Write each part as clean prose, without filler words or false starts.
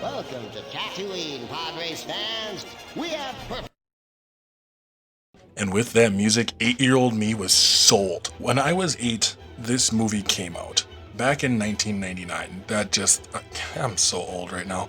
Welcome to Tatooine, Padres fans. We have perfect. And with that music, 8-year-old me was sold. When I was 8, this movie came out. Back in 1999. I'm so old right now.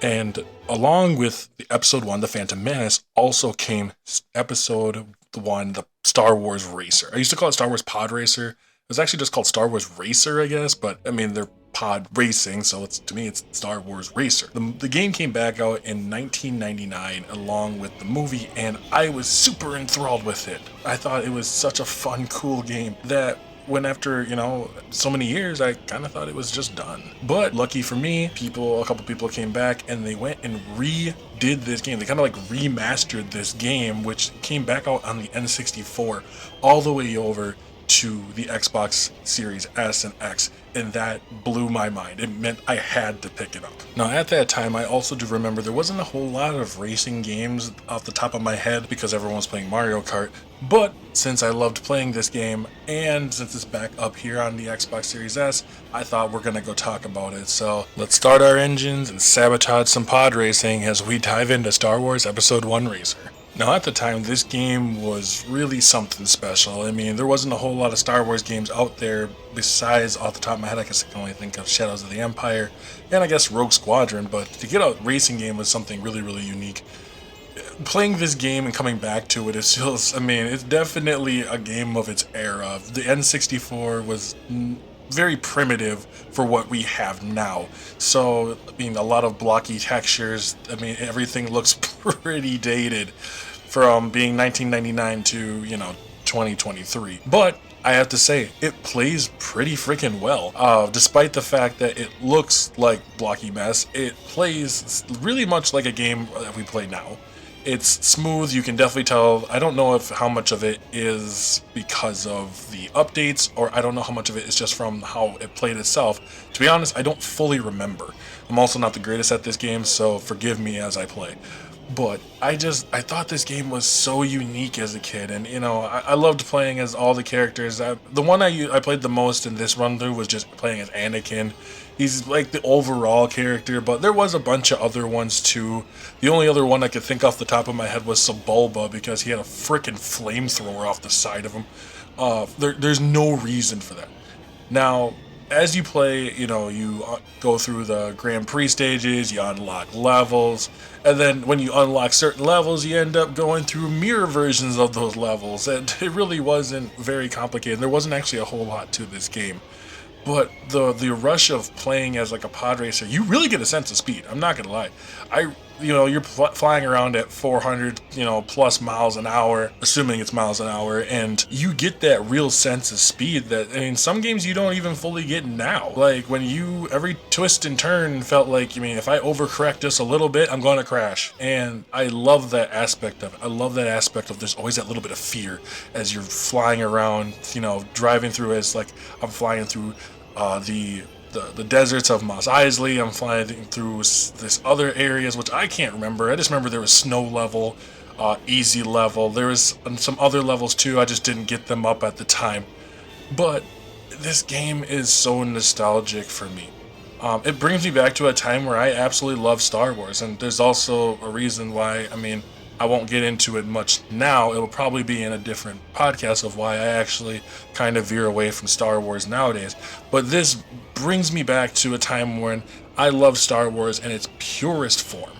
And along with the episode 1, The Phantom Menace, also came episode 1, The Star Wars Racer. I used to call it Star Wars Pod Racer. It was actually just called Star Wars Racer, I guess, but I mean, they're pod racing, so to me, it's Star Wars Racer. The game came back out in 1999 along with the movie, and I was super enthralled with it. I thought it was such a fun, cool game that when after, so many years, I kind of thought it was just done. But lucky for me, a couple people came back and they went and redid this game. They kind of like remastered this game, which came back out on the N64 all the way over to the Xbox Series S and X, and that blew my mind. It meant I had to pick it up. Now at that time, I also do remember there wasn't a whole lot of racing games off the top of my head because everyone was playing Mario Kart, but since I loved playing this game, and since it's back up here on the Xbox Series S, I thought we're gonna go talk about it. So let's start our engines and sabotage some pod racing as we dive into Star Wars Episode 1 Racer. Now at the time, this game was really something special. I mean, there wasn't a whole lot of Star Wars games out there besides, off the top of my head, I guess I can only think of Shadows of the Empire and I guess Rogue Squadron, but to get a racing game was something really, really unique. Playing this game and coming back to it, it's definitely a game of its era. The N64 was very primitive for what we have now. So, a lot of blocky textures. Everything looks pretty dated from being 1999 to, 2023. But I have to say, it plays pretty freaking well. Despite the fact that it looks like blocky mess, it plays really much like a game that we play now. It's smooth, you can definitely tell. I don't know how much of it is because of the updates, or I don't know how much of it is just from how it played itself. To be honest, I don't fully remember. I'm also not the greatest at this game, so forgive me as I play. But I thought this game was so unique as a kid, and I loved playing as all the characters. The one I played the most in this run through was just playing as Anakin. He's like the overall character, but there was a bunch of other ones too. The only other one I could think off the top of my head was Sebulba, because he had a frickin' flamethrower off the side of him. There's no reason for that. Now, as you play, you go through the Grand Prix stages, you unlock levels, and then when you unlock certain levels, you end up going through mirror versions of those levels. And it really wasn't very complicated. There wasn't actually a whole lot to this game. But the rush of playing as like a pod racer, you really get a sense of speed. I'm not gonna lie. You're flying around at 400, plus miles an hour, assuming it's miles an hour, and you get that real sense of speed that, some games you don't even fully get now. Like when every twist and turn felt like, if I overcorrect just a little bit, I'm gonna crash. And I love that aspect of it. I love that aspect of there's always that little bit of fear as you're flying around, driving through as like I'm flying through the deserts of Mos Eisley. I'm flying through this other areas, which I can't remember. I just remember there was snow level, easy level. There was some other levels too. I just didn't get them up at the time. But this game is so nostalgic for me. It brings me back to a time where I absolutely love Star Wars, and there's also a reason why, I won't get into it much now. It'll probably be in a different podcast of why I actually kind of veer away from Star Wars nowadays. But this brings me back to a time when I love Star Wars in its purest form.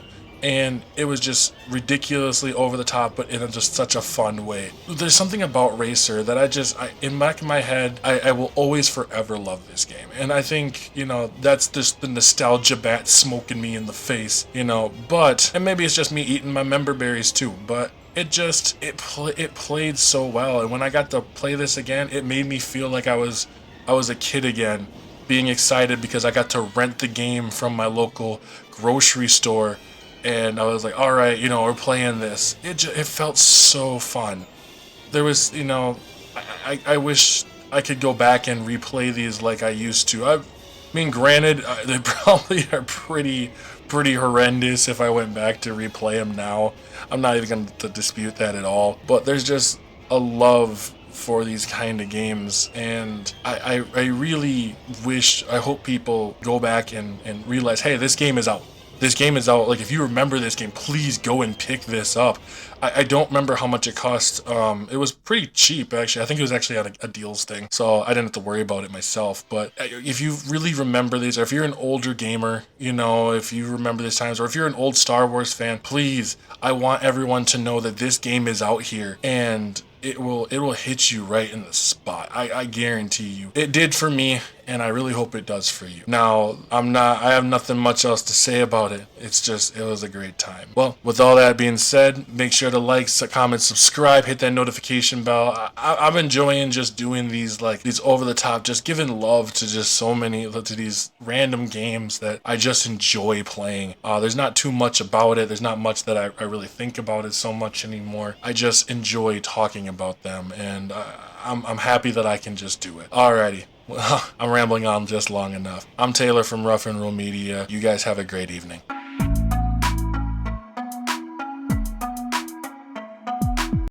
And it was just ridiculously over the top, but in just such a fun way. There's something about Racer that in back of my head, I will always forever love this game. And I think, that's just the nostalgia bat smoking me in the face, and maybe it's just me eating my member berries too, but it played so well. And when I got to play this again, it made me feel like I was a kid again, being excited because I got to rent the game from my local grocery store. And I was like, all right, we're playing this. It felt so fun. There was, I wish I could go back and replay these like I used to. Granted, they probably are pretty horrendous if I went back to replay them now. I'm not even going to dispute that at all. But there's just a love for these kind of games, and I really wish, I hope people go back and realize, hey, this game is out. This game is out. Like, if you remember this game, please go and pick this up. I don't remember how much it cost. It was pretty cheap, actually. I think it was actually on a deals thing, so I didn't have to worry about it myself. But if you really remember these, or if you're an older gamer, you know, if you remember these times, or if you're an old Star Wars fan, please, I want everyone to know that this game is out here, and it will hit you right in the spot. I guarantee you. It did for me, and I really hope it does for you. Now, I have nothing much else to say about it. It's just, it was a great time. Well, with all that being said, make sure to like, comment, subscribe, hit that notification bell. I'm enjoying just doing these over the top, just giving love to just so many, to these random games that I just enjoy playing. There's not too much about it. There's not much that I really think about it so much anymore. I just enjoy talking about them, and I'm happy that I can just do it. Alrighty. Well, I'm rambling on just long enough. I'm Taylor from Rough and Rule Media. You guys have a great evening.